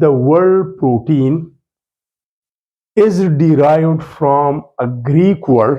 the word protein is derived from a Greek word،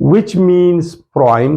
which means prime،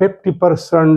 50%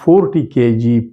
40 kg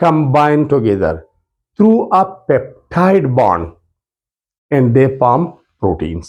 combine together through a peptide bond and they form proteins۔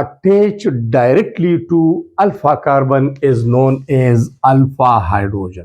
attached directly to alpha carbon is known as alpha hydrogen.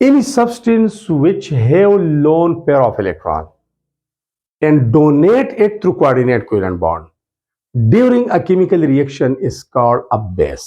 any substance which have lone pair of electron and donate it through coordinate covalent bond during a chemical reaction is called a base.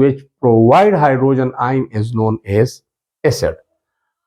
which provide hydrogen ion is known as acid.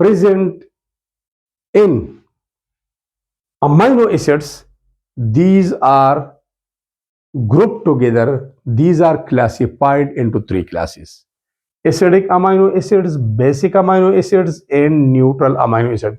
present in amino acids, these are grouped together, these are classified into three classes: acidic amino acids, basic amino acids and neutral amino acids.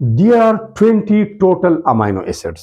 there are 20 total amino acids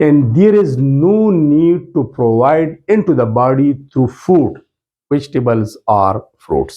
and there is no need to provide into the body through food, vegetables or fruits.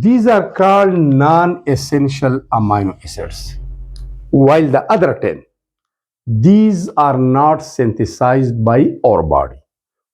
these are called non-essential amino acids. While the other 10, these are not synthesized by our body.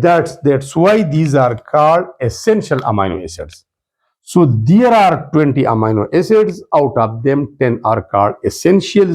that's why these are called essential amino acids. So there are 20 amino acids. Out of them 10 are called essential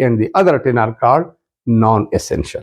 and the other 10 are called non-essential.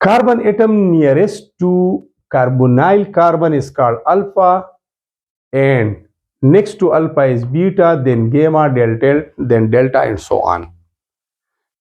Carbon atom nearest to carbonyl carbon is called alpha and next to alpha is beta, then gamma, then delta and so on.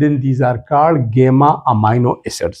then these are called gamma amino acids.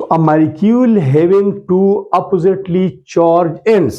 So a molecule having two oppositely charged ends,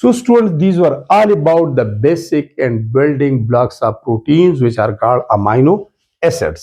So students, these were all about the basic and building blocks of proteins which are called amino acids.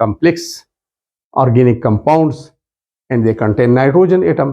complex organic compounds and they contain nitrogen atom.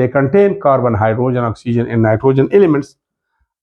they contain carbon, hydrogen, oxygen and nitrogen elements.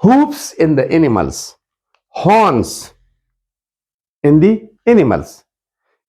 Hooves in the animals, horns in the animals.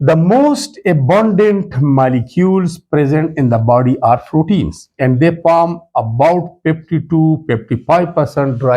the most abundant molecules present in the body are proteins and they form about 50-55% dry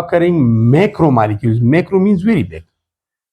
occurring macro molecules. Macro means very big.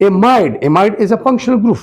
Amide is a functional group.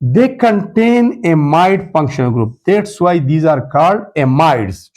They contain amide functional group. That's why these are called amides.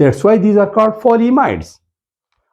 That's why these are called polyamides.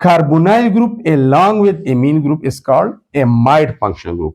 Carbonyl group along with amine group is called amide functional group.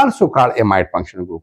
also called amide functional group.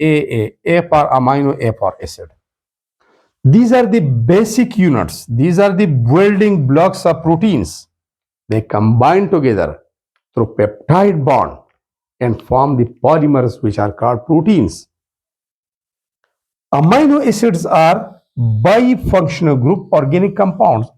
AA. A for amino, A for acid. These are the basic units. These are the building blocks of proteins. They combine together through peptide bond and form the polymers which are called proteins. Amino acids are bifunctional group organic compounds.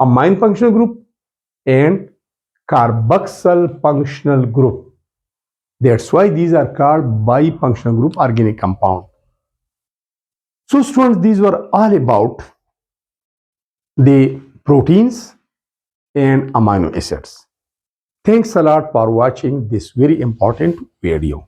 amine functional group and carboxyl functional group. That's why these are called bifunctional group organic compound. So students, these were all about the proteins and amino acids. Thanks a lot for watching this very important video.